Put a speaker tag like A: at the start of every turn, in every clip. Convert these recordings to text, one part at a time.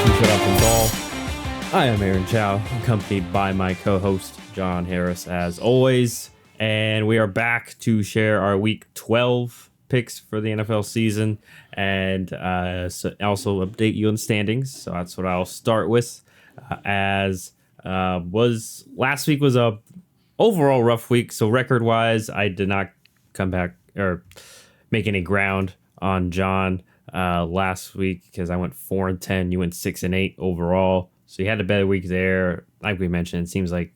A: to Shut Up and Ball. I am Aaron Chow, accompanied by my co-host John Harris, as always, and we are back to share our Week 12 picks for the NFL season, and also update you on the standings. So that's what I'll start with. Was last week was a overall rough week. So record-wise, I did not come back or make any ground on John last week because I went 4-10. You went 6-8 overall. So you had a better week there. Like we mentioned, it seems like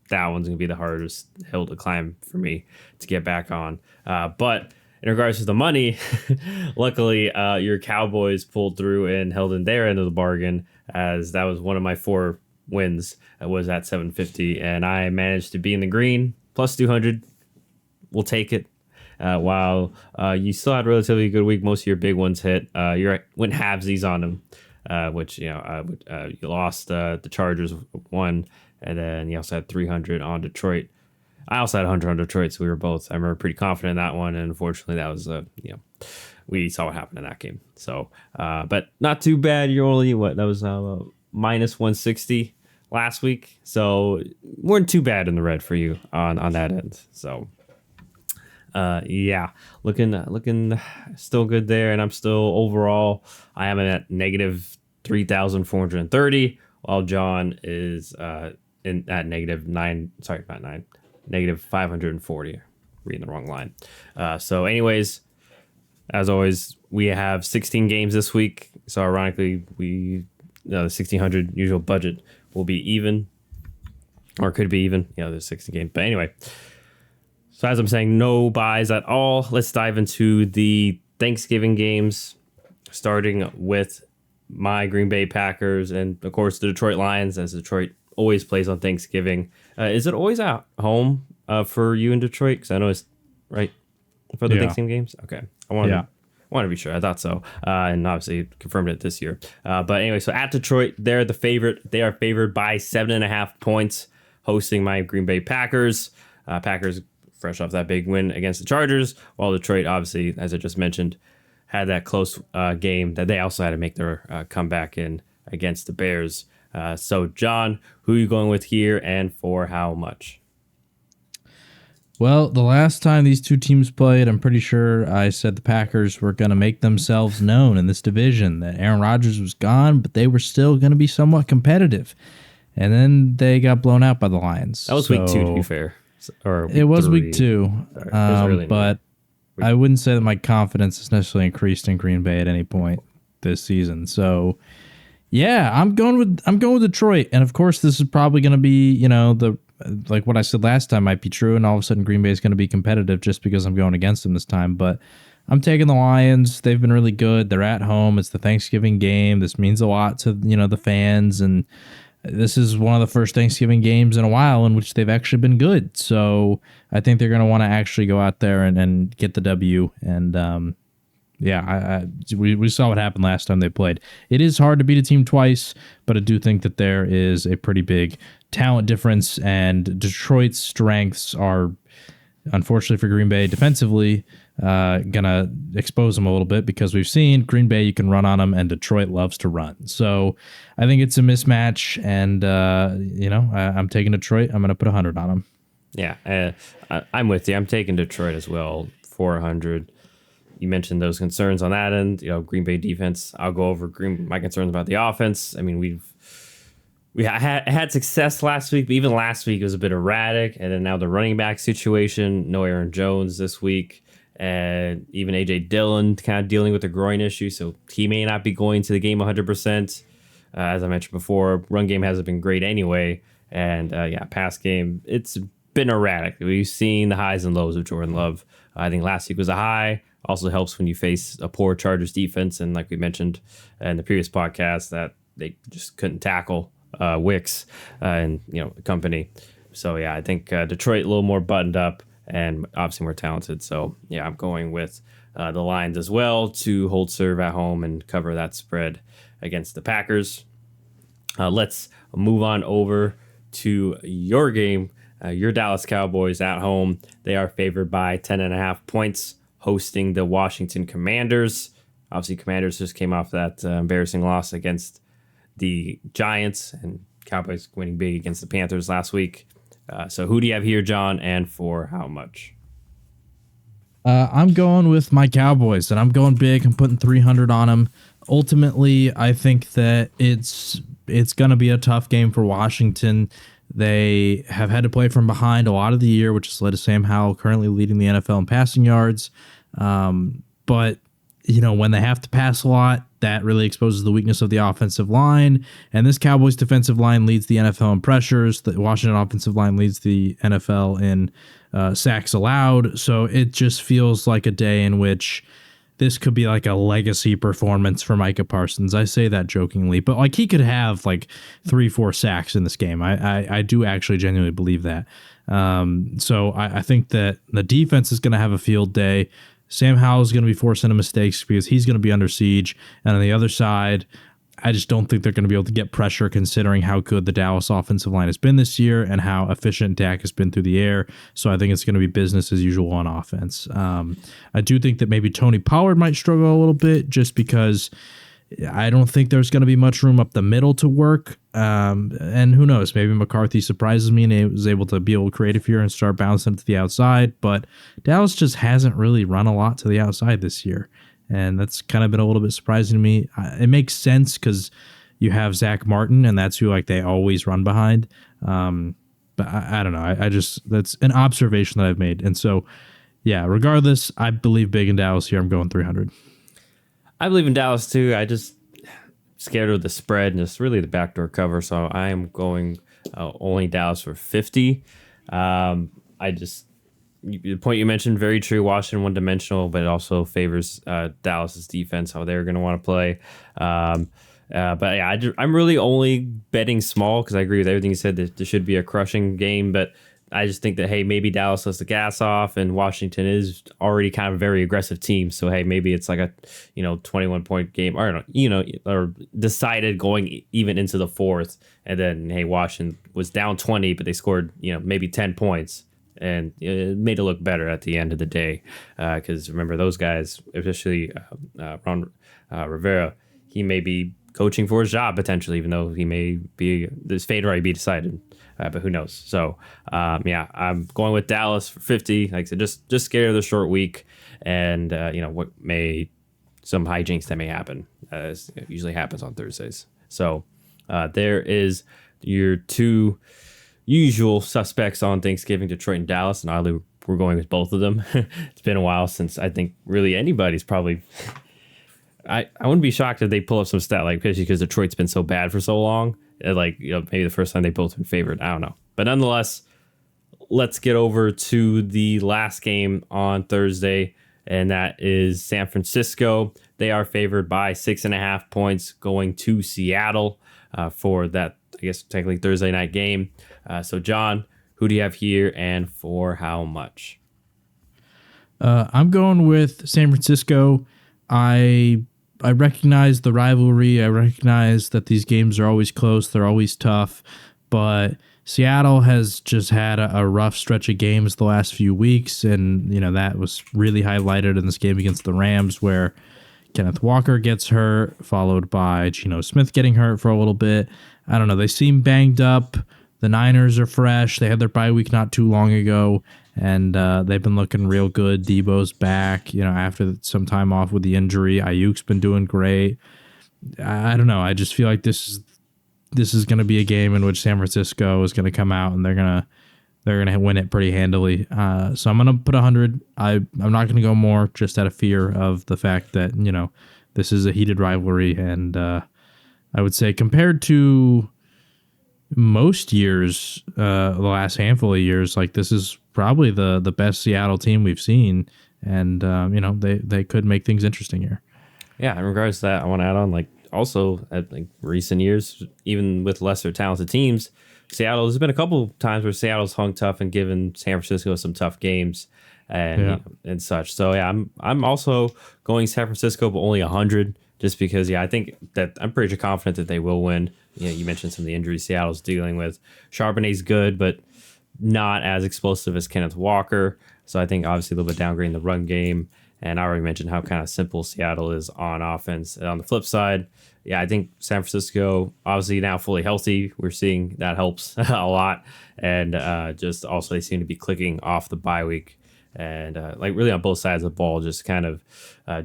A: that one's gonna be the hardest hill to climb for me to get back on. But in regards to the money, luckily your Cowboys pulled through and held in their end of the bargain, as that was one of my 4 wins. It was at 750, and I managed to be in the green plus 200. We'll take it. While you still had a relatively good week, most of your big ones hit. You went halvesies on them, which you lost the Chargers 1, and then you also had 300 on Detroit. I also had 100 on Detroit, so we were both, I remember, pretty confident in that one, and unfortunately that was we saw what happened in that game. So but not too bad. You're only that was minus 160 last week, so weren't too bad in the red for you on that end. So looking still good there, and I'm still overall I am at negative 3,430, while John is in at negative 540. Reading the wrong line. So anyways, as always, we have 16 games this week, so ironically the 1,600 usual budget will be even, or could be even. There's 16 games, but anyway. So as I'm saying, no buys at all. Let's dive into the Thanksgiving games, starting with my Green Bay Packers and, of course, the Detroit Lions, as Detroit always plays on Thanksgiving. Is it always at home for you in Detroit? Because I know it's right for the Thanksgiving games. Okay, I want to be sure. I thought so, and obviously confirmed it this year. But anyway, so at Detroit, they're the favorite. They are favored by 7.5 points, hosting my Green Bay Packers. Packers fresh off that big win against the Chargers, while Detroit, obviously, as I just mentioned, had that close game that they also had to make their comeback in against the Bears. So, John, who are you going with here, and for how much?
B: Well, the last time these two teams played, I'm pretty sure I said the Packers were going to make themselves known in this division, that Aaron Rodgers was gone, but they were still going to be somewhat competitive. And then they got blown out by the Lions.
A: That was week 2, to be fair. Or
B: it was
A: 3.
B: week 2, but I wouldn't say that my confidence has necessarily increased in Green Bay at any point this season. So, yeah, I'm going with Detroit, and of course, this is probably going to be like what I said last time might be true, and all of a sudden Green Bay is going to be competitive just because I'm going against them this time. But I'm taking the Lions. They've been really good. They're at home. It's the Thanksgiving game. This means a lot to the fans, and this is one of the first Thanksgiving games in a while in which they've actually been good. So I think they're going to want to actually go out there and get the W. And we saw what happened last time they played. It is hard to beat a team twice, but I do think that there is a pretty big talent difference, and Detroit's strengths are, unfortunately for Green Bay, defensively gonna expose them a little bit, because we've seen Green Bay, you can run on them, and Detroit loves to run. So I think it's a mismatch, and I'm taking Detroit. I'm gonna put 100 on them.
A: Yeah, I'm with you. I'm taking Detroit as well, 400. You mentioned those concerns on that end. Green Bay defense. I'll go over my concerns about the offense. I mean, we had success last week, but even last week it was a bit erratic. And then now the running back situation. No Aaron Jones this week, and even AJ Dillon kind of dealing with a groin issue, so he may not be going to the game 100%. As I mentioned before, run game hasn't been great anyway, and pass game, it's been erratic. We've seen the highs and lows of Jordan Love. I think last week was a high. Also helps when you face a poor Chargers defense, and like we mentioned in the previous podcast, that they just couldn't tackle Wicks and company. So yeah, I think Detroit a little more buttoned up and obviously more talented. So yeah, I'm going with the Lions as well to hold serve at home and cover that spread against the Packers. Let's move on over to your game. Your Dallas Cowboys at home. They are favored by 10.5 points, hosting the Washington Commanders. Obviously, Commanders just came off that embarrassing loss against the Giants, and Cowboys winning big against the Panthers last week. So who do you have here, John, and for how much?
B: I'm going with my Cowboys, and I'm going big. I'm putting 300 on them. Ultimately, I think that it's going to be a tough game for Washington. They have had to play from behind a lot of the year, which has led to Sam Howell currently leading the NFL in passing yards. But when they have to pass a lot, that really exposes the weakness of the offensive line. And this Cowboys defensive line leads the NFL in pressures. The Washington offensive line leads the NFL in sacks allowed. So it just feels like a day in which this could be like a legacy performance for Micah Parsons. I say that jokingly, but like he could have like 3-4 sacks in this game. I do actually genuinely believe that. So I think that the defense is going to have a field day. Sam Howell is going to be forcing into mistakes because he's going to be under siege. And on the other side, I just don't think they're going to be able to get pressure considering how good the Dallas offensive line has been this year and how efficient Dak has been through the air. So I think it's going to be business as usual on offense. I do think that maybe Tony Pollard might struggle a little bit just because I don't think there's going to be much room up the middle to work. And who knows, maybe McCarthy surprises me and was able to be able to create a fear and start bouncing to the outside. But Dallas just hasn't really run a lot to the outside this year. And that's kind of been a little bit surprising to me. It makes sense because you have Zach Martin, and that's who like they always run behind. But I don't know. I just that's an observation that I've made. And so, yeah, regardless, I believe big in Dallas here. I'm going 300.
A: I believe in Dallas too. I just scared of the spread and just really the backdoor cover. So I am going only Dallas for 50. The point you mentioned, very true. Washington one-dimensional, but it also favors Dallas's defense, how they're going to want to play. But yeah, I'm really only betting small because I agree with everything you said. That there should be a crushing game, but I just think that, hey, maybe Dallas lets the gas off, and Washington is already kind of a very aggressive team. So, hey, maybe it's like a 21-point game, or or decided going even into the fourth, and then hey, Washington was down 20, but they scored maybe 10 points. And it made it look better at the end of the day. Because remember, those guys, especially Ron Rivera, he may be coaching for his job potentially, even though he may be, this fate already be decided. But who knows? So, yeah, I'm going with Dallas for 50. Like I said, just scared of the short week and, some hijinks that may happen, as it usually happens on Thursdays. So, there is your two usual suspects on Thanksgiving, Detroit and Dallas, and oddly, we're going with both of them. It's been a while since I think really anybody's probably. I wouldn't be shocked if they pull up some stat like because Detroit's been so bad for so long. Maybe the first time they both been favored. I don't know, but nonetheless, let's get over to the last game on Thursday, and that is San Francisco. They are favored by 6.5 points, going to Seattle for that, I guess, technically Thursday night game. So, John, who do you have here and for how much?
B: I'm going with San Francisco. I recognize the rivalry. I recognize that these games are always close. They're always tough. But Seattle has just had a rough stretch of games the last few weeks. And, that was really highlighted in this game against the Rams where Kenneth Walker gets hurt, followed by Geno Smith getting hurt for a little bit. I don't know. They seem banged up. The Niners are fresh. They had their bye week not too long ago, and they've been looking real good. Debo's back, after some time off with the injury. Ayuk's been doing great. I don't know. I just feel like this is going to be a game in which San Francisco is going to come out and they're gonna win it pretty handily. So I'm gonna put 100. I'm not gonna go more, just out of fear of the fact that this is a heated rivalry, and I would say compared to most years, the last handful of years, like this is probably the best Seattle team we've seen, and they could make things interesting here.
A: Yeah, in regards to that, I want to add on also at recent years, even with lesser talented teams, Seattle, there's been a couple times where Seattle's hung tough and given San Francisco some tough games and such. So yeah, I'm also going San Francisco, but only 100. Just because, I think that I'm pretty confident that they will win. You mentioned some of the injuries Seattle's dealing with. Charbonnet's good, but not as explosive as Kenneth Walker. So I think obviously a little bit downgrading the run game. And I already mentioned how kind of simple Seattle is on offense. And on the flip side, I think San Francisco, obviously now fully healthy, we're seeing that helps a lot. And just also they seem to be clicking off the bye week. And like really on both sides of the ball, just kind of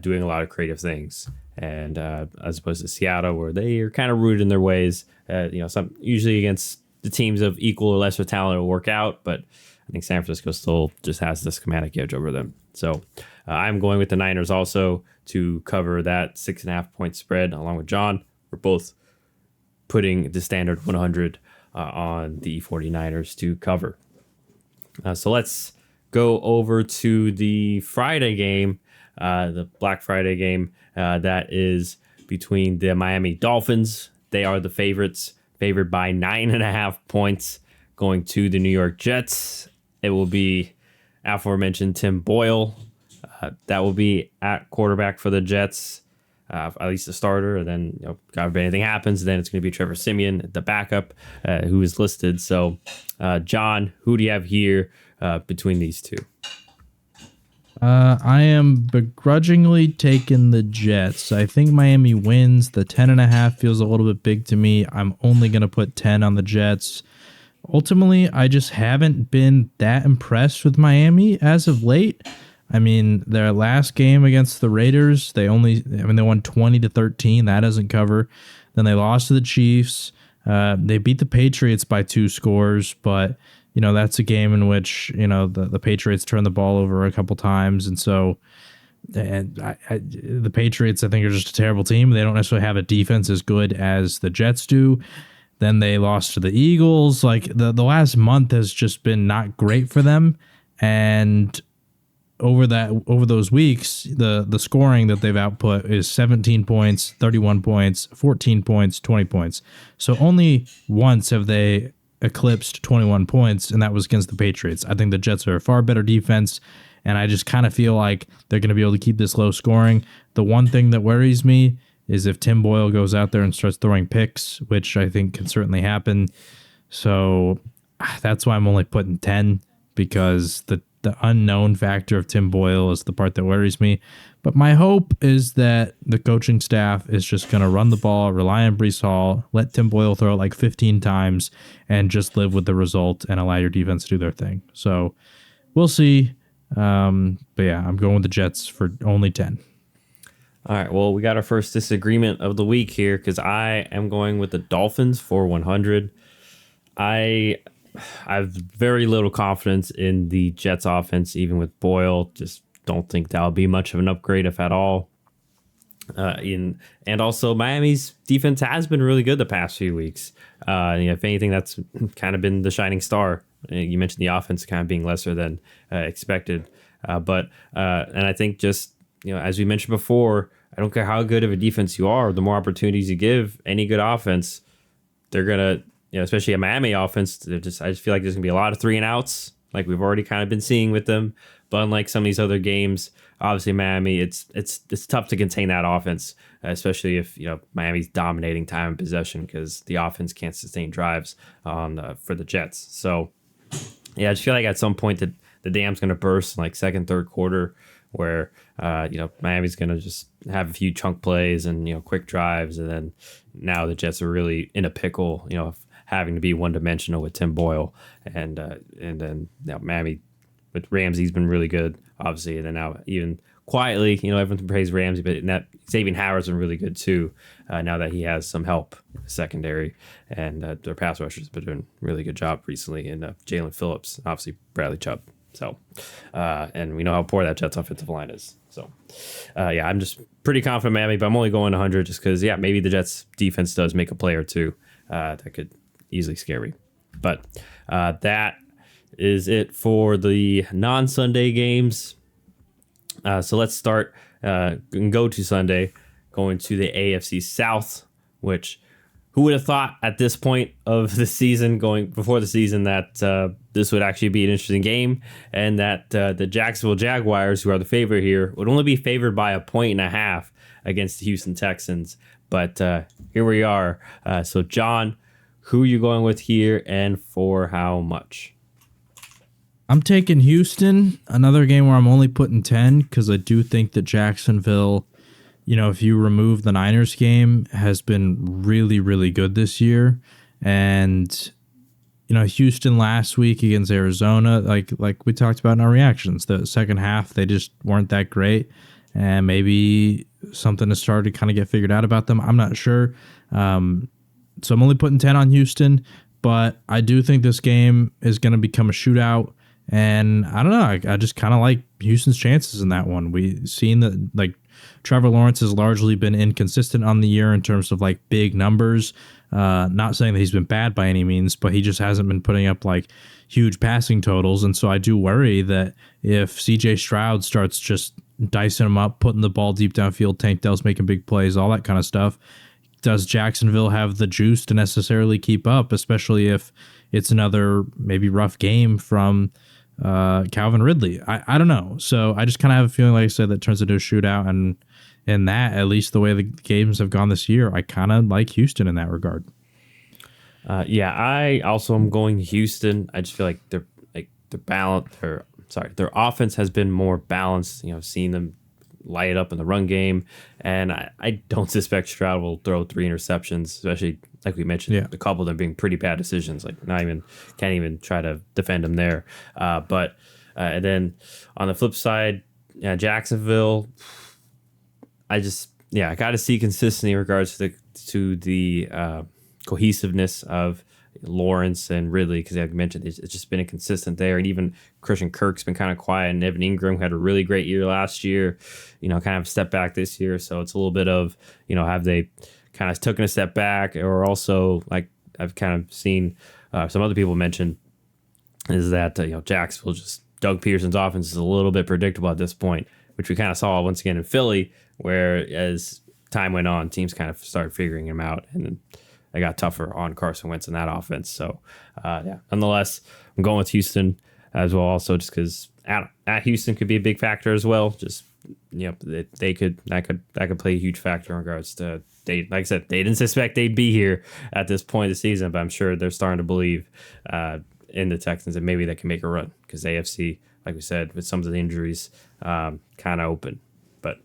A: doing a lot of creative things. And as opposed to Seattle, where they are kind of rooted in their ways, some usually against the teams of equal or lesser talent will work out, but I think San Francisco still just has this schematic edge over them. So I'm going with the Niners also to cover that 6.5 point spread along with John. We're both putting the standard 100 on the 49ers to cover. So let's go over to the Friday game, the Black Friday game that is between the Miami Dolphins. They are the favorites, favored by 9.5 points, going to the New York Jets. It will be aforementioned Tim Boyle. That will be at quarterback for the Jets, at least the starter. And then, God forbid anything happens, then it's going to be Trevor Siemian, the backup, who is listed. So, John, who do you have here between these two?
B: I am begrudgingly taking the Jets. I think Miami wins. The 10.5 feels a little bit big to me. I'm only going to put 10 on the Jets. Ultimately, I just haven't been that impressed with Miami as of late. I mean, their last game against the Raiders, they won 20-13. That doesn't cover. Then they lost to the Chiefs. They beat the Patriots by 2 scores, but that's a game in which the Patriots turned the ball over a couple times, and so the Patriots I think are just a terrible team. They don't necessarily have a defense as good as the Jets do. Then they lost to the Eagles. Like the last month has just been not great for them, and over those weeks, the scoring that they've output is 17 points, 31 points, 14 points, 20 points. So only once have they eclipsed 21 points, and that was against the Patriots. I think the Jets are a far better defense, and I just kind of feel like they're going to be able to keep this low scoring. The one thing that worries me is if Tim Boyle goes out there and starts throwing picks, which I think can certainly happen. So that's why I'm only putting 10, because the unknown factor of Tim Boyle is the part that worries me. But my hope is that the coaching staff is just going to run the ball, rely on Breece Hall, let Tim Boyle throw it like 15 times, and just live with the result and allow your defense to do their thing. So we'll see. But yeah, I'm going with the Jets for only 10.
A: All right, well, we got our first disagreement of the week here because I am going with the Dolphins for 100. I have very little confidence in the Jets offense, even with Boyle. Just don't think that'll be much of an upgrade, if at all. And also, Miami's defense has been really good the past few weeks. If anything, that's kind of been the shining star. You mentioned the offense kind of being lesser than expected. And I think just, as we mentioned before, I don't care how good of a defense you are, the more opportunities you give any good offense, they're going to, especially a Miami offense, I just feel like there's going to be a lot of 3 and outs, like we've already kind of been seeing with them. But unlike some of these other games, obviously Miami, it's tough to contain that offense, especially if Miami's dominating time and possession, because the offense can't sustain drives for the Jets. So I just feel like at some point that the dam's going to burst in like second, third quarter, where Miami's going to just have a few chunk plays and quick drives, and then now the Jets are really in a pickle, having to be one dimensional with Tim Boyle, and then Miami with Ramsey's been really good, obviously, and then now even quietly, everyone can praise Ramsey, but Xavier Howard's been really good too. Now that he has some help in the secondary, and their pass rushers have been doing a really good job recently, and Jalen Phillips, obviously Bradley Chubb. So, and we know how poor that Jets offensive line is. So, I'm just pretty confident Miami, but I'm only going 100 just because, maybe the Jets defense does make a play or two that could easily scare me. But that is it for the non-Sunday games. So let's start and go to Sunday, going to the AFC South, which who would have thought at this point of the season, going before the season, that this would actually be an interesting game, and that the Jacksonville Jaguars, who are the favorite here, would only be favored by 1.5 against the Houston Texans. But here we are. So, John, who are you going with here, and for how much?
B: I'm taking Houston, another game where I'm only putting 10 because I do think that Jacksonville, if you remove the Niners game, has been really, really good this year. And, Houston last week against Arizona, like we talked about in our reactions, the second half, they just weren't that great. And maybe something has started to kind of get figured out about them. I'm not sure. So I'm only putting 10 on Houston, but I do think this game is going to become a shootout. And I don't know. I just kind of like Houston's chances in that one. We've seen that Trevor Lawrence has largely been inconsistent on the year in terms of big numbers. Not saying that he's been bad by any means, but he just hasn't been putting up huge passing totals. And so I do worry that if CJ Stroud starts just dicing him up, putting the ball deep downfield, Tank Dell's making big plays, all that kind of stuff, does Jacksonville have the juice to necessarily keep up, especially if it's another maybe rough game from Calvin Ridley? I don't know. So I just kind of have a feeling, like I said, that turns into a shootout. And in that, at least the way the games have gone this year, I kind of like Houston in that regard.
A: I also am going Houston. I just feel like they're balanced. Their offense has been more balanced. Seeing them light it up in the run game, and I don't suspect Stroud will throw 3 interceptions, especially like we mentioned, a couple of them being pretty bad decisions. Can't even try to defend him there. And then on the flip side, Jacksonville, I got to see consistency in regards to the cohesiveness of Lawrence and Ridley, because like I mentioned, it's just been inconsistent there. And even Christian Kirk's been kind of quiet, and Evan Ingram had a really great year last year, kind of step back this year. So it's a little bit of, have they kind of taken a step back, or also I've kind of seen some other people mention is that, Jacksonville, just Doug Peterson's offense is a little bit predictable at this point, which we kind of saw once again in Philly, where as time went on, teams kind of started figuring him out, and then they got tougher on Carson Wentz in that offense. So, nonetheless, I'm going with Houston as well, also just because at Houston could be a big factor as well. Just, they could play a huge factor in regards to, like I said, they didn't suspect they'd be here at this point of the season, but I'm sure they're starting to believe in the Texans, and maybe they can make a run, because AFC, like we said, with some of the injuries, kind of open. But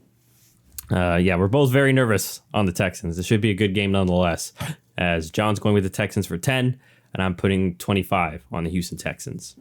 A: we're both very nervous on the Texans. It should be a good game nonetheless, as John's going with the Texans for 10, and I'm putting 25 on the Houston Texans.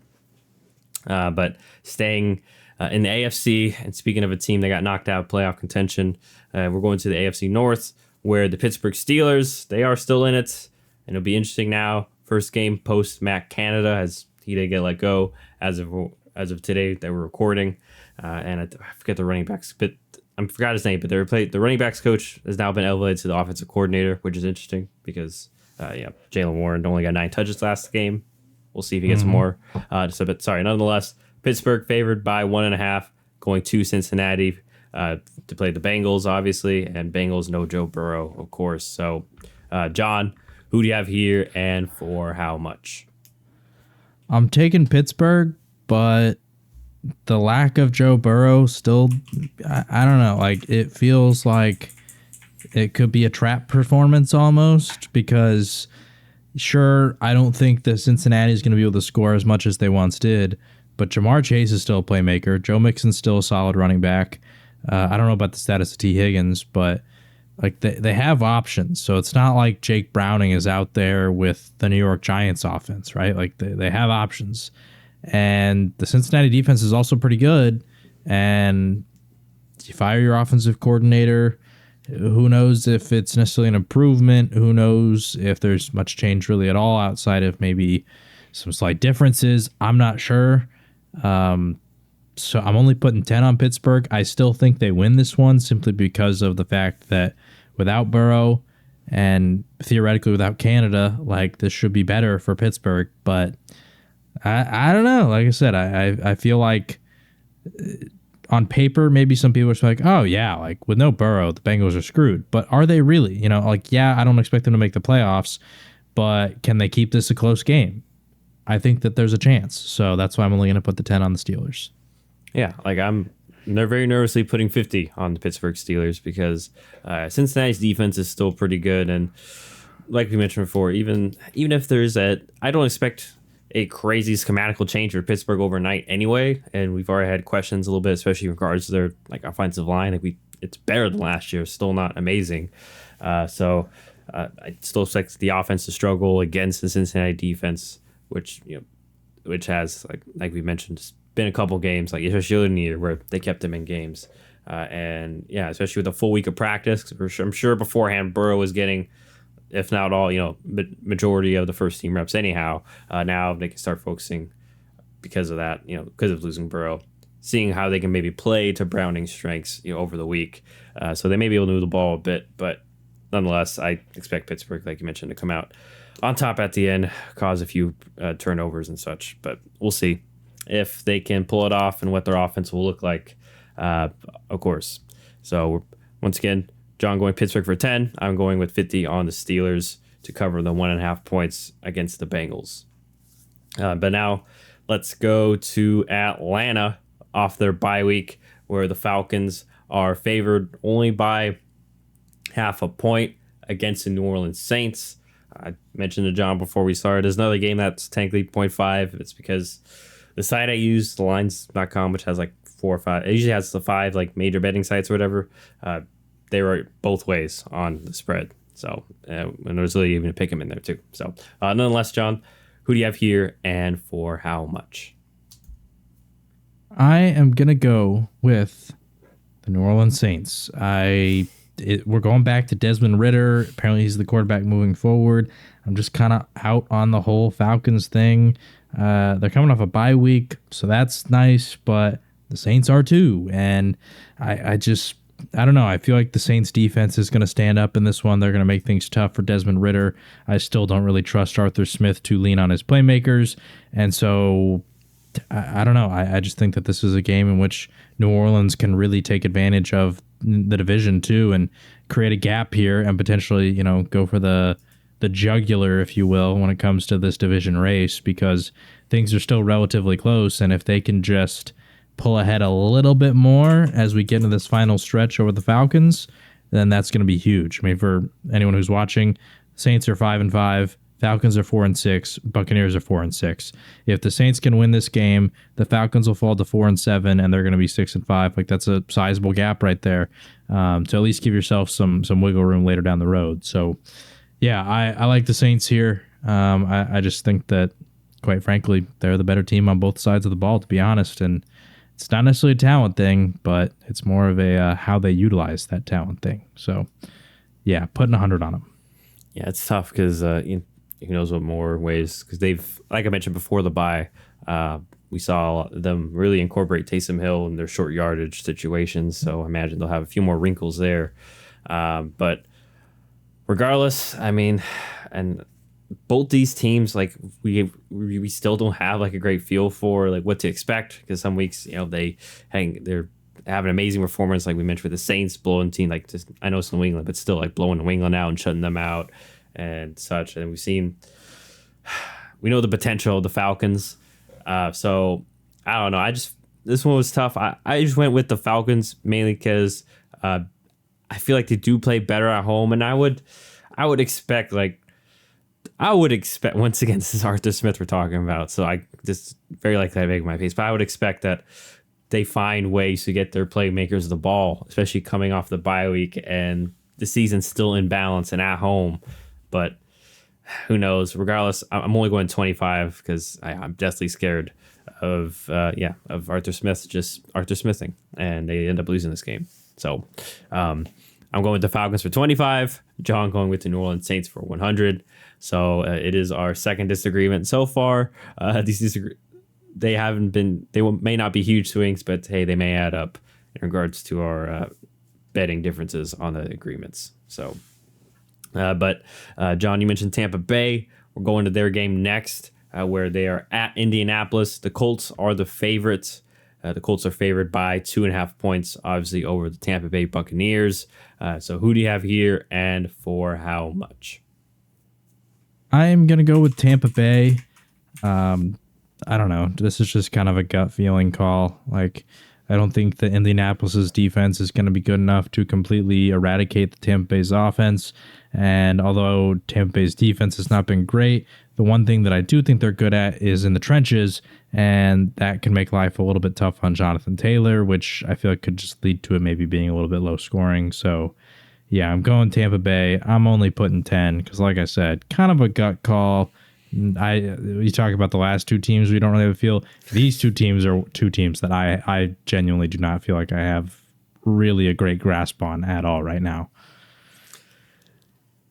A: But staying in the AFC, and speaking of a team that got knocked out of playoff contention, we're going to the AFC North, where the Pittsburgh Steelers, they are still in it, and it'll be interesting now. First game post Matt Canada, as he did get let go as of today that we're recording, and I forget the running backs, but I forgot his name, but the running backs coach has now been elevated to the offensive coordinator, which is interesting because Jaylen Warren only got 9 touches last game. We'll see if he gets more. Nonetheless, Pittsburgh favored by 1.5, going to Cincinnati to play the Bengals, obviously, and Bengals no Joe Burrow, of course. So, John, who do you have here, and for how much?
B: I'm taking Pittsburgh, but the lack of Joe Burrow still, I don't know. It feels like it could be a trap performance almost, because sure, I don't think that Cincinnati is going to be able to score as much as they once did, but Jamar Chase is still a playmaker. Joe Mixon's still a solid running back. I don't know about the status of T. Higgins, but they have options. So it's not like Jake Browning is out there with the New York Giants offense, right? They have options. And the Cincinnati defense is also pretty good. And you fire your offensive coordinator. Who knows if it's necessarily an improvement? Who knows if there's much change really at all outside of maybe some slight differences? I'm not sure. So I'm only putting 10 on Pittsburgh. I still think they win this one simply because of the fact that without Burrow and theoretically without Canada, this should be better for Pittsburgh. But I don't know. Like I said, I feel like on paper, maybe some people are like, oh yeah, with no Burrow, the Bengals are screwed. But are they really? I don't expect them to make the playoffs, but can they keep this a close game? I think that there's a chance. So that's why I'm only going to put the 10 on the Steelers. Yeah,
A: they're very nervously putting 50 on the Pittsburgh Steelers, because Cincinnati's defense is still pretty good, and like we mentioned before, even if I don't expect a crazy schematical change for Pittsburgh overnight anyway, and we've already had questions a little bit, especially in regards to their like offensive line. Like it's better than last year, still not amazing. So I still expect the offense to struggle against the Cincinnati defense, which has like we mentioned, been a couple games, like especially early in the year, where they kept them in games. And yeah, especially with a full week of practice, I'm sure beforehand Burrow was getting, if not all, majority of the first team reps anyhow. Now they can start focusing because of that, because of losing Burrow, seeing how they can maybe play to Browning's strengths, over the week. So they may be able to move the ball a bit, but nonetheless, I expect Pittsburgh, like you mentioned, to come out on top at the end, cause a few turnovers and such. But we'll see if they can pull it off and what their offense will look like, of course. So once again, John going Pittsburgh for 10. I'm going with 50 on the Steelers to cover the 1.5 points against the Bengals. But now let's go to Atlanta off their bye week, where the Falcons are favored only by 0.5 point against the New Orleans Saints. I mentioned to John before we started, there's another game that's technically 0.5. It's because the site I use, thelines.com, which has like 4 or 5, it usually has the 5 like major betting sites or whatever. They were both ways on the spread. So, and there's really even a pick 'em in there too. So, nonetheless, John, who do you have here and for how much?
B: I am going to go with the New Orleans Saints. We're going back to Desmond Ridder. Apparently he's the quarterback moving forward. I'm just kind of out on the whole Falcons thing. They're coming off a bye week, so that's nice, but the Saints are too. And I don't know. I feel like the Saints defense is going to stand up in this one. They're going to make things tough for Desmond Ridder. I still don't really trust Arthur Smith to lean on his playmakers. And so I don't know. I just think that this is a game in which New Orleans can really take advantage of the division too and create a gap here and potentially, go for the jugular, if you will, when it comes to this division race, because things are still relatively close. And if they can just pull ahead a little bit more as we get into this final stretch over the Falcons, then that's going to be huge. I mean, for anyone who's watching, Saints are 5-5, Falcons are 4-6, Buccaneers are 4-6. If the Saints can win this game, the Falcons will fall to 4-7, and they're going to be 6-5. Like, that's a sizable gap right there. To at least give yourself some wiggle room later down the road. So, yeah, I like the Saints here. I just think that, quite frankly, they're the better team on both sides of the ball, to be honest. And it's not necessarily a talent thing, but it's more of a how they utilize that talent thing. So, yeah, putting 100 on them.
A: Yeah, it's tough because who knows what more ways, because they've, like I mentioned before the bye, we saw them really incorporate Taysom Hill in their short yardage situations. So I imagine they'll have a few more wrinkles there. But regardless, I mean, and both these teams, like we still don't have like a great feel for like what to expect, because some weeks they're having an amazing performance, like we mentioned with the Saints blowing team, like just, I know it's New England, but still like blowing New England out and shutting them out and such. And we know the potential of the Falcons. So I don't know. This one was tough. I just went with the Falcons mainly because I feel like they do play better at home, and I would expect once again, this is Arthur Smith we're talking about, so I just very likely I make my piece, but I would expect that they find ways to get their playmakers the ball, especially coming off the bye week and the season's still in balance and at home. But who knows? Regardless, I'm only going 25 because I'm deathly scared of Arthur Smith just Arthur Smithing, and they end up losing this game. So I'm going with the Falcons for 25. John going with the New Orleans Saints for 100. So it is our second disagreement so far. They may not be huge swings, but hey, they may add up in regards to our betting differences on the agreements. So, but John, you mentioned Tampa Bay. We're going to their game next, where they are at Indianapolis. The Colts are the favorites. The Colts are favored by 2.5 points, obviously over the Tampa Bay Buccaneers. So who do you have here and for how much?
B: I'm going to go with Tampa Bay. I don't know. This is just kind of a gut feeling call. Like, I don't think that Indianapolis's defense is going to be good enough to completely eradicate the Tampa Bay's offense. And although Tampa Bay's defense has not been great, The one thing that I do think they're good at is in the trenches, and that can make life a little bit tough on Jonathan Taylor, which I feel like could just lead to it maybe being a little bit low scoring. So, yeah, I'm going Tampa Bay. I'm only putting 10 because, like I said, kind of a gut call. You talk about the last two teams, we don't really have a feel. These two teams are two teams that I genuinely do not feel like I have really a great grasp on at all right now.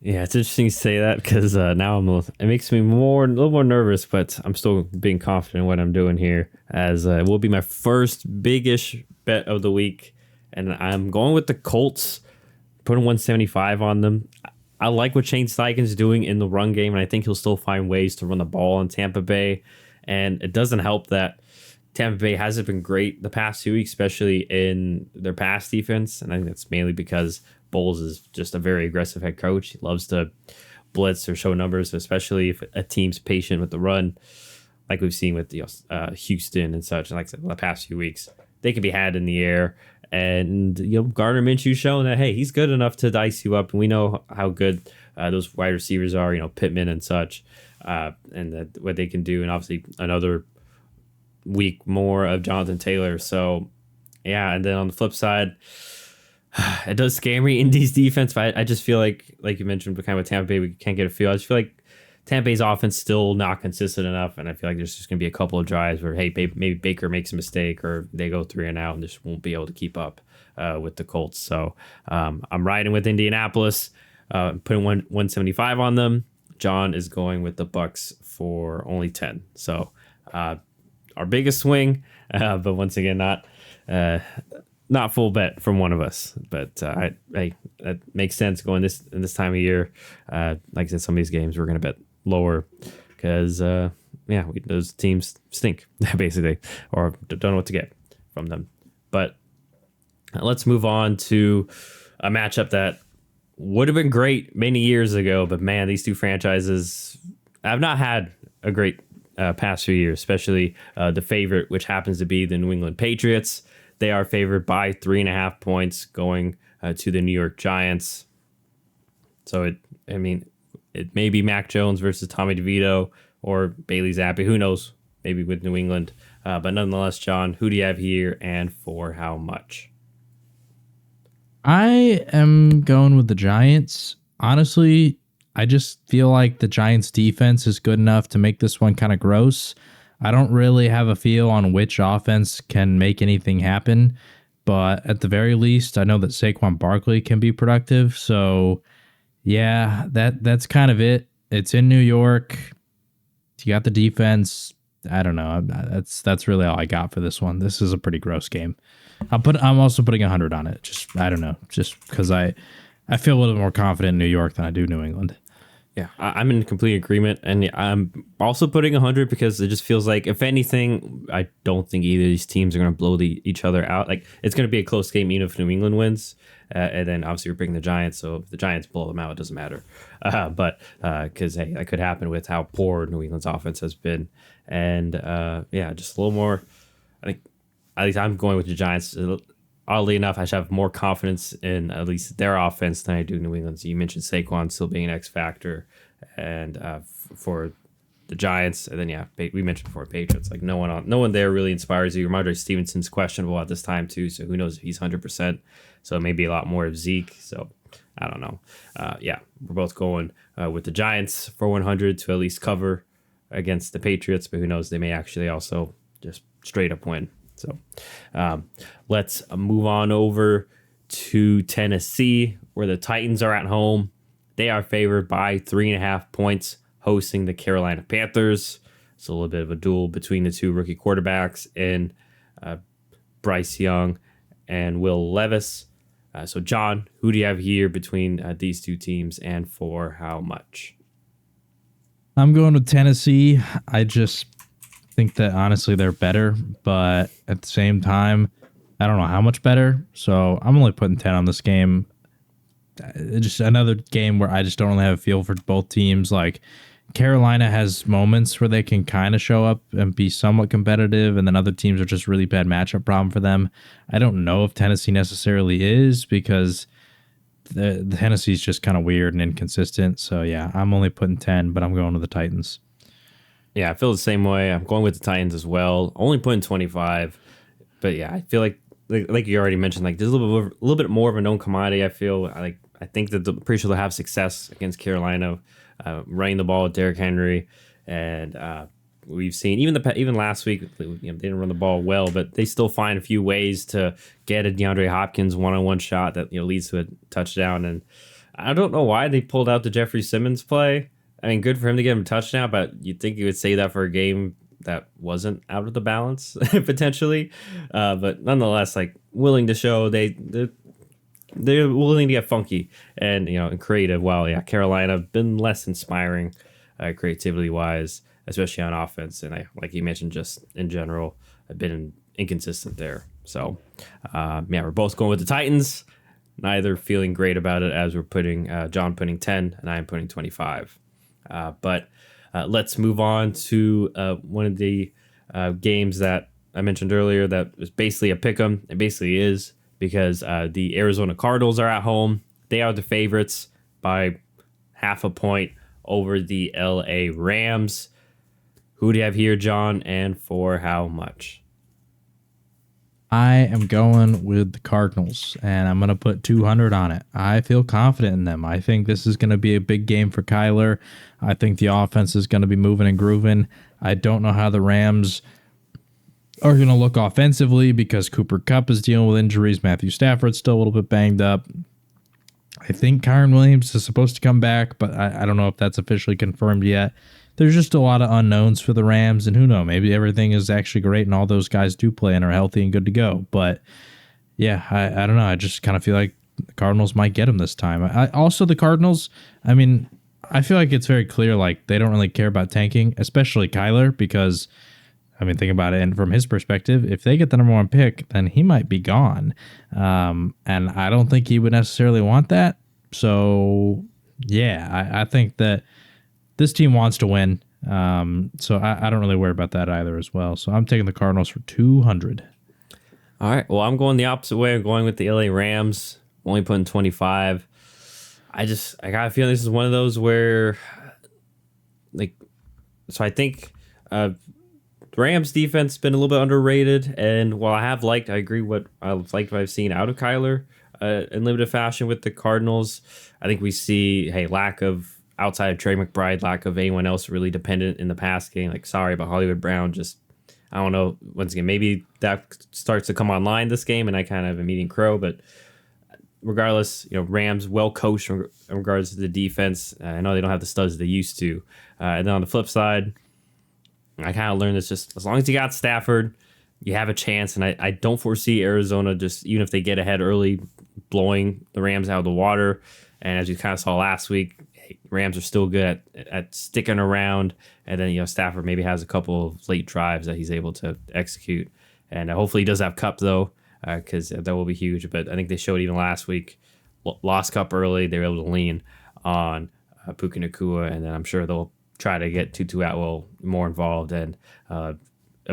A: Yeah, it's interesting to say that because now it makes me a little more nervous, but I'm still being confident in what I'm doing here, as it will be my first big-ish bet of the week, and I'm going with the Colts, putting 175 on them. I like what Shane Steichen's doing in the run game, and I think he'll still find ways to run the ball in Tampa Bay, and it doesn't help that Tampa Bay hasn't been great the past 2 weeks, especially in their pass defense, and I think that's mainly because Bowles is just a very aggressive head coach. He loves to blitz or show numbers, especially if a team's patient with the run, like we've seen with Houston and such. And like I said, the past few weeks, they can be had in the air. And Gardner Minshew's shown that, hey, he's good enough to dice you up, and we know how good those wide receivers are. Pittman and such, and what they can do. And obviously another week more of Jonathan Taylor. So yeah, and then on the flip side, it does scare me Indy's defense, but I just feel like you mentioned, kind of with Tampa Bay, we can't get a feel. I just feel like Tampa Bay's offense still not consistent enough, and I feel like there's just going to be a couple of drives where, hey, maybe Baker makes a mistake or they go 3 and out and just won't be able to keep up with the Colts. So I'm riding with Indianapolis, putting 175 on them. John is going with the Bucks for only 10. So our biggest swing, but once again, not full bet from one of us, but that makes sense going in this time of year. Like I said, some of these games we're going to bet lower because those teams stink basically, or don't know what to get from them. But let's move on to a matchup that would have been great many years ago, but man, these two franchises have not had a great past few years, especially the favorite, which happens to be the New England Patriots. They are favored by 3.5 points going to the New York Giants. So it may be Mac Jones versus Tommy DeVito or Bailey Zappi. Who knows? Maybe with New England. But nonetheless, John, who do you have here and for how much?
B: I am going with the Giants. Honestly, I just feel like the Giants defense is good enough to make this one kind of gross. I don't really have a feel on which offense can make anything happen, but at the very least, I know that Saquon Barkley can be productive. So, yeah, that's kind of it. It's in New York. You got the defense. I don't know. That's really all I got for this one. This is a pretty gross game. I'm also putting 100 on it. I don't know. Just because I feel a little more confident in New York than I do New England.
A: Yeah, I'm in complete agreement, and I'm also putting 100 because it just feels like, if anything, I don't think either of these teams are going to blow each other out. Like, it's going to be a close game even if New England wins, and then obviously we're picking the Giants, so if the Giants blow them out, it doesn't matter. But because hey, that could happen with how poor New England's offense has been, and just a little more. I think at least I'm going with the Giants. Oddly enough, I should have more confidence in at least their offense than I do New England's. You mentioned Saquon still being an X factor, and for the Giants, and then we mentioned before Patriots. Like no one there really inspires you. Ramondre Stevenson's questionable at this time too, so who knows if he's 100%. So it may be a lot more of Zeke. So I don't know. We're both going with the Giants for 100 to at least cover against the Patriots, but who knows? They may actually also just straight up win. So let's move on over to Tennessee, where the Titans are at home. They are favored by 3.5 points, hosting the Carolina Panthers. It's a little bit of a duel between the two rookie quarterbacks in Bryce Young and Will Levis. So, John, who do you have here between these two teams and for how much?
B: I'm going with Tennessee. I just think that honestly they're better, but at the same time, I don't know how much better. So I'm only putting 10 on this game. Just another game where I just don't really have a feel for both teams. Like Carolina has moments where they can kind of show up and be somewhat competitive, and then other teams are just really bad matchup problem for them. I don't know if Tennessee necessarily is, because the Tennessee's just kind of weird and inconsistent. So yeah, I'm only putting 10, but I'm going with the Titans.
A: Yeah, I feel the same way. I'm going with the Titans as well. Only putting 25. But yeah, I feel like you already mentioned, like there's a little bit more of a known commodity. I think that pretty sure they'll have success against Carolina, running the ball with Derrick Henry, and we've seen even last week, they didn't run the ball well, but they still find a few ways to get a DeAndre Hopkins one-on-one shot that leads to a touchdown. And I don't know why they pulled out the Jeffrey Simmons play. I mean, good for him to get him a touchdown, but you'd think you would say that for a game that wasn't out of the balance potentially. But nonetheless, like willing to show they're willing to get funky and creative. While Carolina have been less inspiring creativity wise, especially on offense, and like you mentioned, just in general, have been inconsistent there. So we're both going with the Titans. Neither feeling great about it, as we're putting John putting 10 and I'm putting 25. But let's move on to one of the games that I mentioned earlier that was basically a pick'em. It basically is, because the Arizona Cardinals are at home. They are the favorites by half a point over the LA Rams. Who do you have here, John, and for how much?
B: I am going with the Cardinals, and I'm going to put 200 on it. I feel confident in them. I think this is going to be a big game for Kyler. I think the offense is going to be moving and grooving. I don't know how the Rams are going to look offensively because Cooper Kupp is dealing with injuries. Matthew Stafford's still a little bit banged up. I think Kyren Williams is supposed to come back, but I don't know if that's officially confirmed yet. There's just a lot of unknowns for the Rams, and who knows, maybe everything is actually great and all those guys do play and are healthy and good to go. But yeah, I don't know. I just kind of feel like the Cardinals might get them this time. Also, the Cardinals, I mean, I feel like it's very clear, like they don't really care about tanking, especially Kyler, because, I mean, think about it. And from his perspective, if they get the number one pick, then he might be gone. And I don't think he would necessarily want that. So yeah, I think that this team wants to win, so I don't really worry about that either as well. So I'm taking the Cardinals for 200.
A: All right. Well, I'm going the opposite way. I'm going with the LA Rams. Only putting 25. I got a feeling this is one of those where, so I think the Rams defense has been a little bit underrated. And while I agree what I've seen out of Kyler in limited fashion with the Cardinals, I think we see, lack of, outside of Trey McBride, lack of anyone else really dependent in the pass game. Sorry, but Hollywood Brown just, I don't know. Once again, maybe that starts to come online this game, and I kind of am eating crow. But regardless, Rams well coached in regards to the defense. I know they don't have the studs they used to. And then on the flip side, I kind of learned this: just as long as you got Stafford, you have a chance. And I don't foresee Arizona, just even if they get ahead early, blowing the Rams out of the water. And as you kind of saw last week, Rams are still good at sticking around, and then Stafford maybe has a couple of late drives that he's able to execute, and hopefully he does have Kupp though, because that will be huge. But I think they showed even last week, lost Kupp early, they were able to lean on Puka Nacua, and then I'm sure they'll try to get Tutu Atwell more involved, and I'd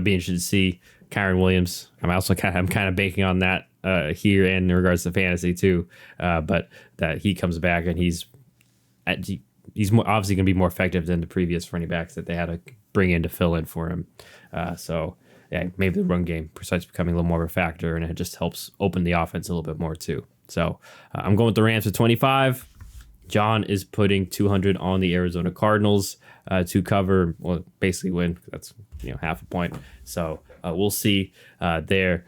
A: be interested to see Kyren Williams. I'm kind of banking on that here in regards to fantasy too, but that he comes back and he's obviously going to be more effective than the previous running backs that they had to bring in to fill in for him. So maybe the run game starts becoming a little more of a factor, and it just helps open the offense a little bit more too. So I'm going with the Rams for 25. John is putting 200 on the Arizona Cardinals to cover, well, basically win. That's half a point. So we'll see there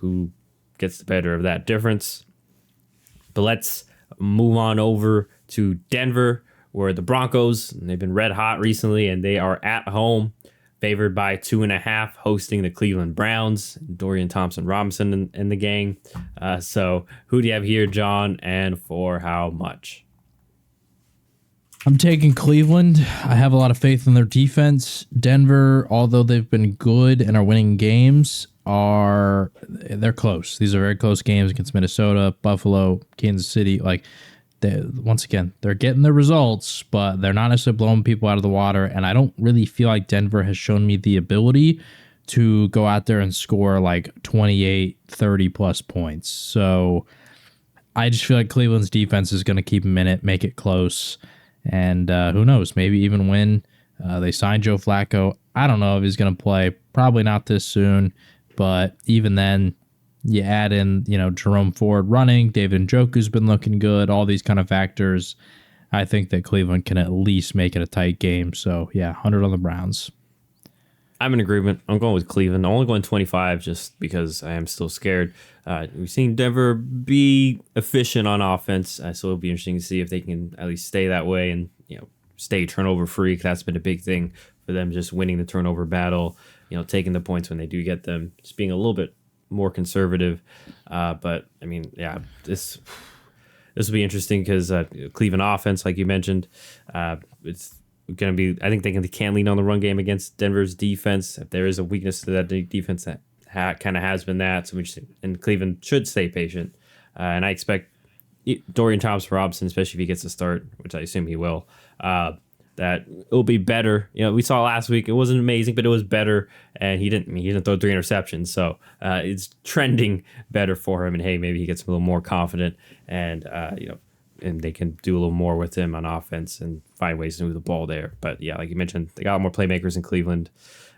A: who gets the better of that difference. But let's move on over to Denver, where the Broncos, they've been red hot recently, and they are at home, favored by 2.5, hosting the Cleveland Browns. Dorian Thompson-Robinson and the gang. So who do you have here, John, and for how much?
B: I'm taking Cleveland. I have a lot of faith in their defense. Denver, although they've been good and are winning games, they're close. These are very close games against Minnesota, Buffalo, Kansas City. Once again, they're getting the results, but they're not necessarily blowing people out of the water. And I don't really feel like Denver has shown me the ability to go out there and score 28, 30 plus points. So I just feel like Cleveland's defense is going to keep them in it, make it close. And who knows, maybe even win They signed Joe Flacco. I don't know if he's going to play. Probably not this soon. But even then, you add in, Jerome Ford running. David Njoku's been looking good. All these kind of factors. I think that Cleveland can at least make it a tight game. So, yeah, 100 on the Browns.
A: I'm in agreement. I'm going with Cleveland. I'm only going 25 just because I am still scared. We've seen Denver be efficient on offense, so it'll be interesting to see if they can at least stay that way and stay turnover free. Because that's been a big thing for them, just winning the turnover battle. Taking the points when they do get them, just being a little bit more conservative. But I mean, yeah, this will be interesting because Cleveland offense, like you mentioned, it's going to be. I think they can lean on the run game against Denver's defense. If there is a weakness to that defense, that kind of has been that. So and Cleveland should stay patient. And I expect Dorian Thompson-Robinson, especially if he gets a start, which I assume he will, that it will be better. We saw last week; it wasn't amazing, but it was better. And he didn't throw 3 interceptions, so it's trending better for him. And hey, maybe he gets a little more confident, and and they can do a little more with him on offense and find ways to move the ball there. But yeah, like you mentioned, they got more playmakers in Cleveland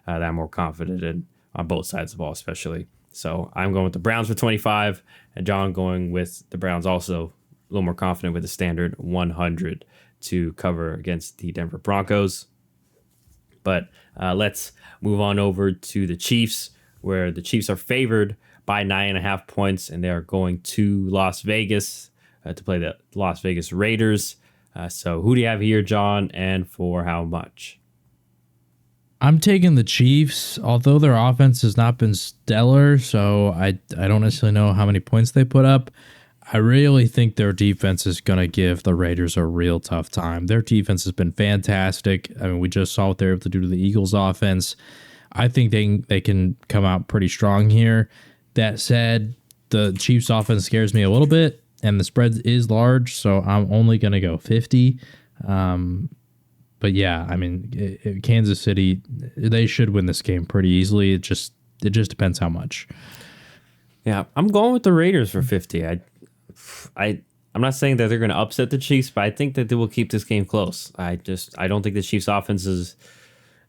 A: that I'm more confident in on both sides of the ball, especially. So I'm going with the Browns for 25, and John going with the Browns also a little more confident with the standard 100 to cover against the Denver Broncos. But let's move on over to the Chiefs, where the Chiefs are favored by 9.5 points, and they are going to Las Vegas to play the Las Vegas Raiders. So who do you have here, John, and for how much?
B: I'm taking the Chiefs, although their offense has not been stellar, so I don't necessarily know how many points they put up. I really think their defense is going to give the Raiders a real tough time. Their defense has been fantastic. I mean, we just saw what they're able to do to the Eagles' offense. I think they can come out pretty strong here. That said, the Chiefs' offense scares me a little bit, and the spread is large, so I'm only going to go 50. But yeah, I mean, Kansas City, they should win this game pretty easily. It just depends how much.
A: Yeah, I'm going with the Raiders for 50. I'm not saying that they're going to upset the Chiefs, but I think that they will keep this game close. I don't think the Chiefs' offense is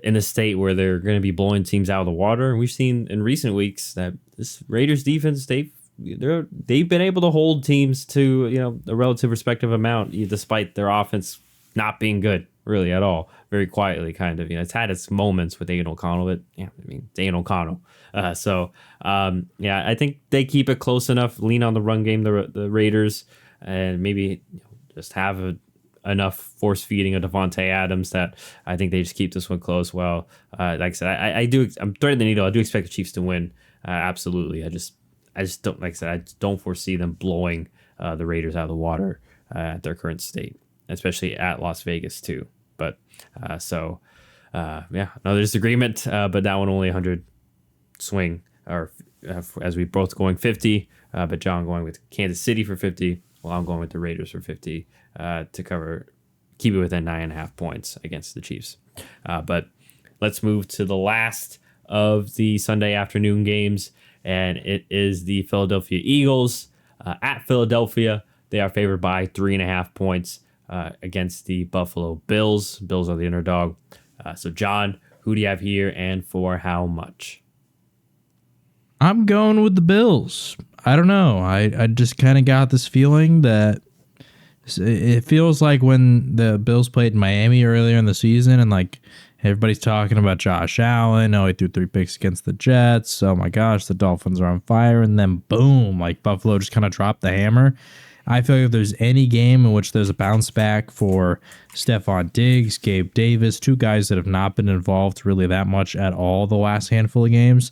A: in a state where they're going to be blowing teams out of the water. We've seen in recent weeks that this Raiders defense, they've been able to hold teams to a relative respective amount, despite their offense not being good really at all. Very quietly, kind of. It's had its moments with Aiden O'Connell, but Aiden O'Connell. I think they keep it close enough. Lean on the run game, the Raiders, and maybe just have enough force feeding of Devontae Adams that I think they just keep this one close. Well, like I said, I'm threading the needle. I do expect the Chiefs to win. Absolutely. I just don't, like I said, I just don't foresee them blowing the Raiders out of the water at their current state, especially at Las Vegas too. But another disagreement. But that one only 100 swing, or as we both going 50. But John going with Kansas City for 50. Well, I'm going with the Raiders for 50 to keep it within 9.5 points against the Chiefs. But let's move to the last of the Sunday afternoon games, and it is the Philadelphia Eagles at Philadelphia. They are favored by 3.5 points against the Buffalo Bills. Bills are the underdog. So, John, who do you have here, and for how much?
B: I'm going with the Bills. I don't know. I just kind of got this feeling that it feels like when the Bills played in Miami earlier in the season, and like everybody's talking about Josh Allen. Oh, he threw 3 picks against the Jets. Oh my gosh, the Dolphins are on fire. And then boom, like Buffalo just kind of dropped the hammer. I feel like if there's any game in which there's a bounce back for Stephon Diggs, Gabe Davis, 2 guys that have not been involved really that much at all the last handful of games,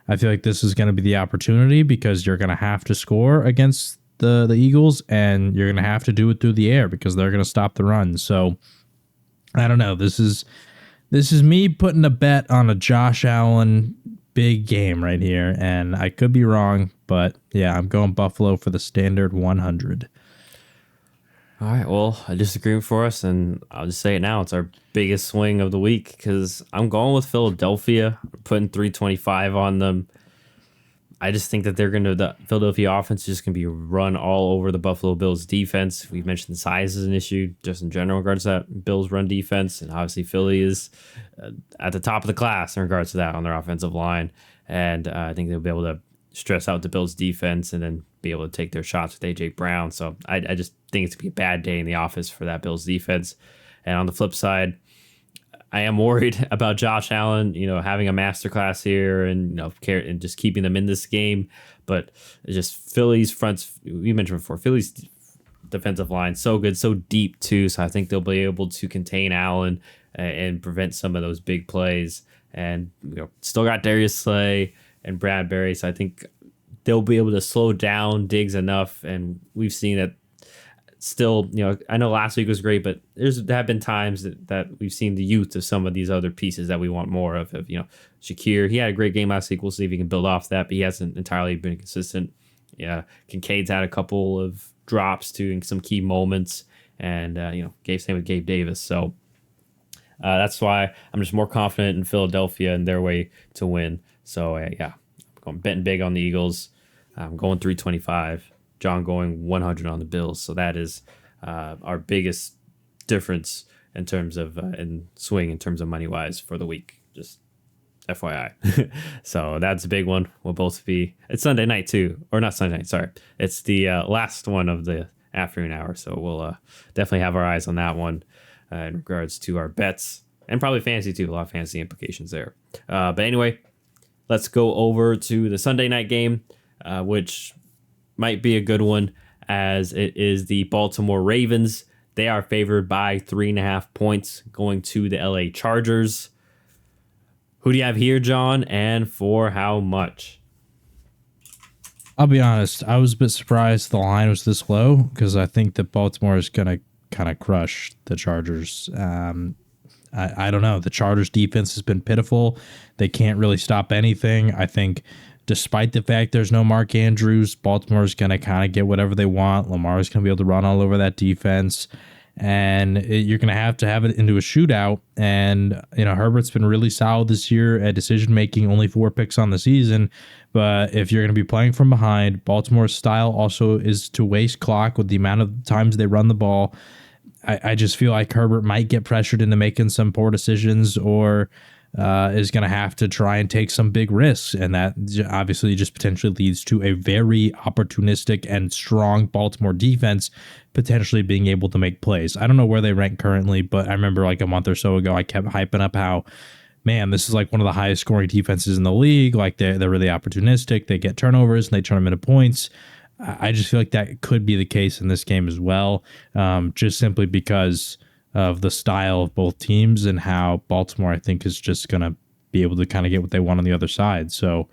B: I feel like this is going to be the opportunity, because you're going to have to score against the Eagles, and you're going to have to do it through the air because they're going to stop the run. So I don't know. This is me putting a bet on a Josh Allen big game right here, and I could be wrong, but yeah, I'm going Buffalo for the standard 100.
A: All right, well, a disagreement for us, and I'll just say it now. It's our biggest swing of the week because I'm going with Philadelphia, putting 325 on them. I just think that the Philadelphia offense is just going to be run all over the Buffalo Bills defense. We mentioned size is an issue just in general in regards to that Bills run defense. And obviously Philly is at the top of the class in regards to that on their offensive line. And I think they'll be able to stress out the Bills defense and then be able to take their shots with A.J. Brown. So I just think it's going to be a bad day in the office for that Bills defense. And on the flip side, I am worried about Josh Allen, having a masterclass here and, and just keeping them in this game. But just Philly's fronts, we mentioned before, Philly's defensive line, so good, so deep too. So I think they'll be able to contain Allen and prevent some of those big plays. And, still got Darius Slay and Bradbury. So I think they'll be able to slow down Diggs enough. And we've seen that. Still, I know last week was great, but there have been times that we've seen the youth of some of these other pieces that we want more of. Shakir, he had a great game last week. We'll see if he can build off that, but he hasn't entirely been consistent. Yeah, Kincaid's had a couple of drops to in some key moments, and same with Gabe Davis. So that's why I'm just more confident in Philadelphia and their way to win. So I'm going betting big on the Eagles. I'm going 325. John going 100 on the Bills. So that is our biggest difference in terms of swing in terms of money wise for the week. Just FYI. So that's a big one. We'll both be. It's Sunday night too, or not Sunday night. Sorry, it's the last one of the afternoon hour. So we'll definitely have our eyes on that one in regards to our bets and probably fantasy too. A lot of fantasy implications there. But anyway, let's go over to the Sunday night game, which might be a good one, as it is the Baltimore Ravens. They are favored by 3.5 points going to the LA Chargers. Who do you have here, John, and for how much?
B: I'll be honest, I was a bit surprised the line was this low because I think that Baltimore is going to kind of crush the Chargers. I don't know. The Chargers defense has been pitiful. They can't really stop anything. I think despite the fact there's no Mark Andrews, Baltimore's going to kind of get whatever they want. Lamar's going to be able to run all over that defense. And you're going to have it into a shootout. And, Herbert's been really solid this year at decision-making, only 4 picks on the season. But if you're going to be playing from behind, Baltimore's style also is to waste clock with the amount of times they run the ball. I just feel like Herbert might get pressured into making some poor decisions or is going to have to try and take some big risks. And that obviously just potentially leads to a very opportunistic and strong Baltimore defense potentially being able to make plays. I don't know where they rank currently, but I remember like a month or so ago, I kept hyping up how, man, this is like one of the highest scoring defenses in the league. Like they're really opportunistic. They get turnovers and they turn them into points. I just feel like that could be the case in this game as well, just simply because of the style of both teams and how Baltimore, I think, is just going to be able to kind of get what they want on the other side. So,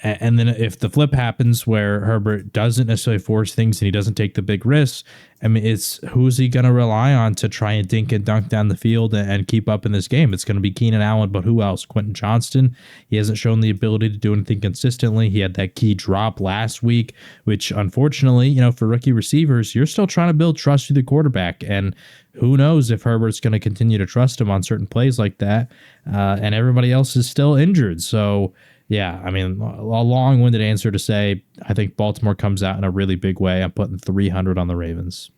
B: and then if the flip happens where Herbert doesn't necessarily force things and he doesn't take the big risks, I mean, it's who's he going to rely on to try and dink and dunk down the field and keep up in this game? It's going to be Keenan Allen, but who else? Quentin Johnston. He hasn't shown the ability to do anything consistently. He had that key drop last week, which unfortunately, for rookie receivers, you're still trying to build trust through the quarterback. And who knows if Herbert's going to continue to trust him on certain plays like that. And everybody else is still injured. So, yeah, I mean, a long-winded answer to say I think Baltimore comes out in a really big way. I'm putting 300 on the Ravens.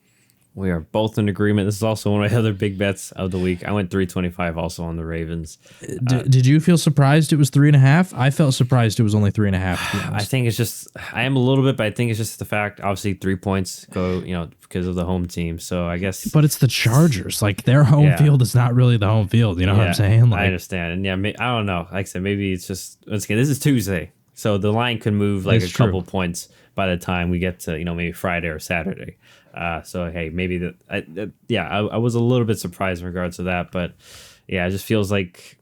A: We are both in agreement. This is also one of my other big bets of the week. I went 325 also on the Ravens.
B: Did you feel surprised it was 3.5? I felt surprised it was only 3.5.
A: I think it's just, I am a little bit, but I think it's just the fact, obviously 3 points go, because of the home team. So I guess.
B: But it's the Chargers. Like their home field is not really the home field. You know what I'm saying? Like,
A: I understand. And I don't know. Like I said, maybe it's just, once again, this is Tuesday. So the line could move like a couple points by the time we get to, maybe Friday or Saturday. So, hey, maybe I was a little bit surprised in regards to that. But, yeah, it just feels like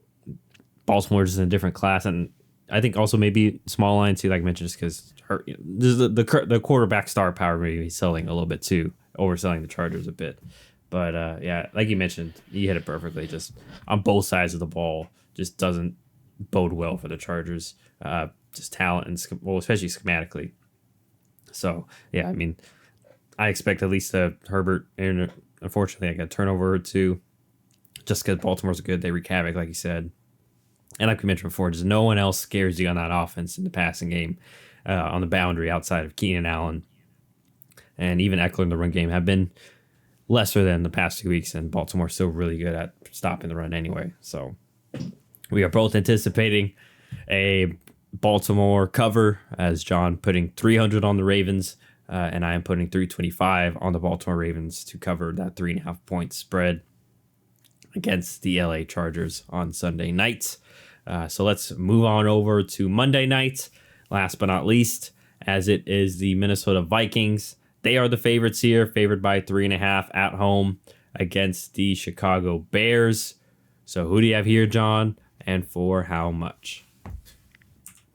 A: Baltimore's just in a different class. And I think also maybe small line, too, like I mentioned, just because the quarterback star power maybe selling a little bit, too, overselling the Chargers a bit. But, like you mentioned, you hit it perfectly. Just on both sides of the ball, just doesn't bode well for the Chargers. Just talent and, especially schematically. So, yeah, I mean, I expect at least Herbert, and unfortunately, I got a turnover or two just because Baltimore's good. They wreak havoc, like you said. And like we mentioned before, just no one else scares you on that offense in the passing game on the boundary outside of Keenan Allen. And even Eckler in the run game have been lesser than the past 2 weeks, and Baltimore's still really good at stopping the run anyway. So we are both anticipating a Baltimore cover, as John putting 300 on the Ravens, and I am putting 325 on the Baltimore Ravens to cover that 3.5 point spread against the LA Chargers on Sunday night. So let's move on over to Monday night. Last but not least, as it is the Minnesota Vikings. They are the favorites here, favored by 3.5 at home against the Chicago Bears. So who do you have here, John, and for how much?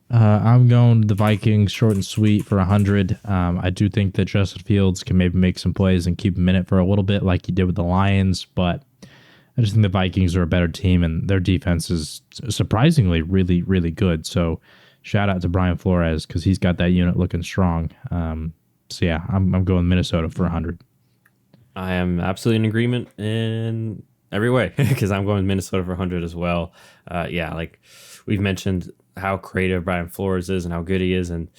B: I'm going the Vikings short and sweet for 100. I do think that Justin Fields can maybe make some plays and keep him in it for a little bit like he did with the Lions, but I just think the Vikings are a better team, and their defense is surprisingly really, really good. So shout out to Brian Flores because he's got that unit looking strong. So yeah, I'm going Minnesota for 100.
A: I am absolutely in agreement in every way because I'm going Minnesota for 100 as well. Yeah, like we've mentioned how creative Brian Flores is and how good he is, and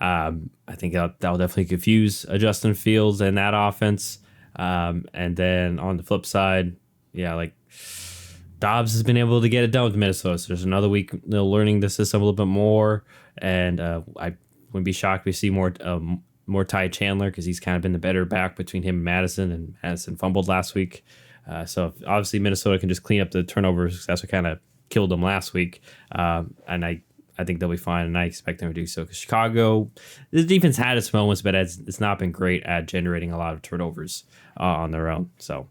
A: I think that'll definitely confuse Justin Fields and that offense. And then on the flip side, yeah, like Dobbs has been able to get it done with Minnesota. So there's another week learning the system a little bit more, and I wouldn't be shocked if we see more Ty Chandler because he's kind of been the better back between him and Madison fumbled last week. So obviously Minnesota can just clean up the turnovers. That's what kind of killed them last week. And I think they'll be fine, and I expect them to do so because Chicago, the defense had its moments, but it's not been great at generating a lot of turnovers on their own. So,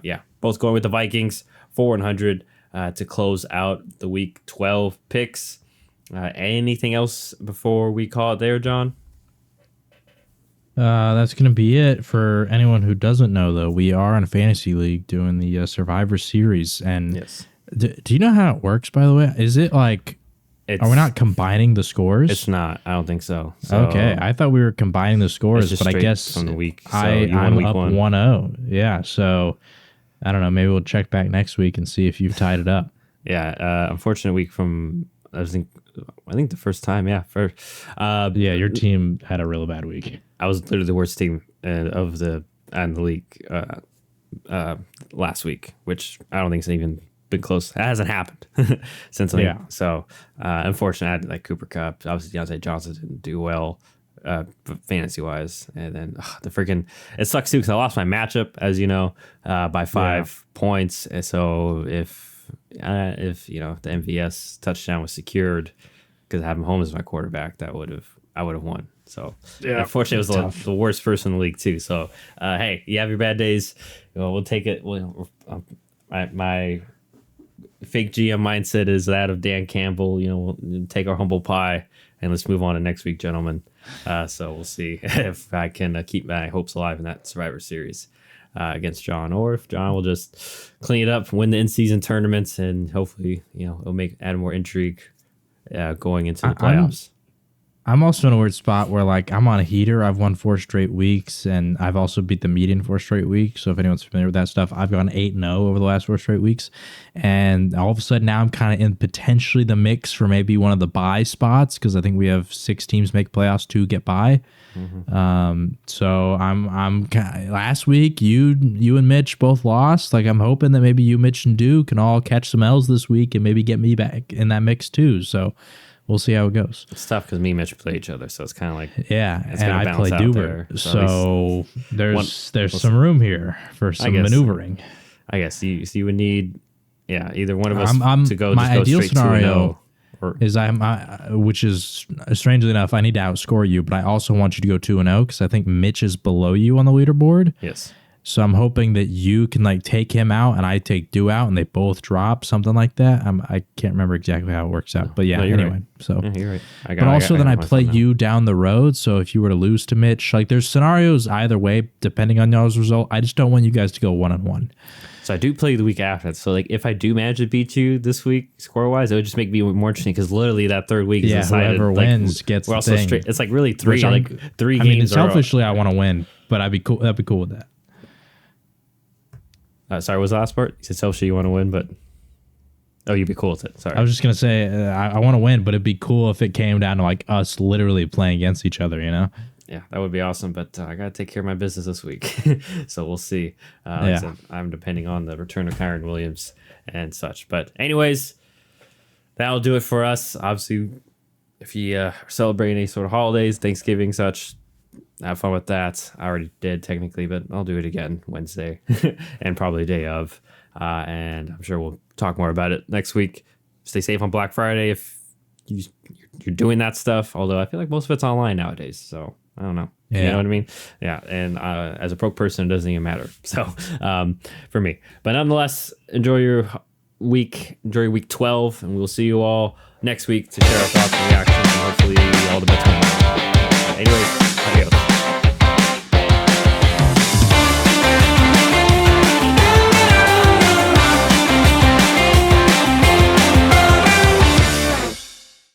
A: yeah, both going with the Vikings, 400 to close out the Week 12 picks. Anything else before we call it there, John?
B: That's going to be it. For anyone who doesn't know, though, we are in a fantasy league doing the Survivor Series. And
A: yes.
B: Do you know how it works, by the way? Is it like... Are we not combining the scores?
A: It's not. I don't think so.
B: Okay. I thought we were combining the scores, but I guess
A: from the week. So
B: I'm up 1-0. Yeah. So I don't know. Maybe we'll check back next week and see if you've tied it up.
A: Yeah. Unfortunate week from, I think the first time. Yeah.
B: Yeah. Your team had a real bad week.
A: I was literally the worst team of the league last week, which I don't think is even been close. That hasn't happened since. So unfortunately, I had like Cooper Kupp. Obviously, Deontay Johnson didn't do well fantasy wise, and then it sucks too because I lost my matchup, as you know, by 5 points. And so if the MVS touchdown was secured because I have Mahomes as my quarterback, I would have won. So unfortunately, it was the worst person in the league too. So hey, you have your bad days. We'll take it. My fake GM mindset is that of Dan Campbell. We'll take our humble pie and let's move on to next week, gentlemen. So we'll see if I can keep my hopes alive in that Survivor Series against John, or if John will just clean it up, win the in-season tournaments, and hopefully, it'll add more intrigue going into the playoffs.
B: I'm also in a weird spot where, like, I'm on a heater. I've won 4 straight weeks, and I've also beat the median 4 straight weeks. So if anyone's familiar with that stuff, I've gone 8-0 over the last 4 straight weeks. And all of a sudden now I'm kind of in potentially the mix for maybe one of the bye spots because I think we have 6 teams make playoffs, 2 get by. Mm-hmm. So I'm last week you and Mitch both lost. Like, I'm hoping that maybe you, Mitch, and Duke can all catch some L's this week and maybe get me back in that mix too. So we'll see how it goes.
A: It's tough because me and Mitch play each other, so it's kind of like
B: and I play Duber, so there's some room here for some maneuvering.
A: I guess you would need either one of us to go.
B: My ideal scenario
A: 2-0,
B: is which is strangely enough, I need to outscore you, but I also want you to go 2-0 because I think Mitch is below you on the leaderboard.
A: Yes.
B: So I'm hoping that you can take him out and I take Du out and they both drop, something like that. I can't remember exactly how it works out, but anyway.
A: Right.
B: So,
A: you're right.
B: But also then I play you down the road. So if you were to lose to Mitch, there's scenarios either way depending on y'all's result. I just don't want you guys to go 1-1.
A: So I do play the week after. So if I do manage to beat you this week score wise, it would just make me more interesting because literally that third week is decided.
B: Whoever wins gets the thing.
A: Straight. It's really 3 games.
B: I mean, selfishly, I want to win, but that'd be cool with that.
A: Sorry, what was the last part? You said selfishly you want to win, but Oh, you'd be cool with it. Sorry.
B: I was just gonna say I want to win, but it'd be cool if it came down to like us literally playing against each other. You know?
A: Yeah, that would be awesome. But I gotta take care of my business this week, so we'll see. Like I said, I'm depending on the return of Kyron Williams and such. But anyways, that'll do it for us. Obviously, if you are celebrating any sort of holidays, Thanksgiving, such, have fun with that. I already did technically, but I'll do it again Wednesday and probably day of. And I'm sure we'll talk more about it next week. Stay safe on Black Friday if you're doing that stuff. Although I feel like most of it's online nowadays, so I don't know.
B: Yeah.
A: You know what I mean? Yeah. And as a broke person, it doesn't even matter. So for me, but nonetheless, enjoy your week. Enjoy week 12, and we'll see you all next week to share our thoughts and reactions, and hopefully all the bets come. Anyways.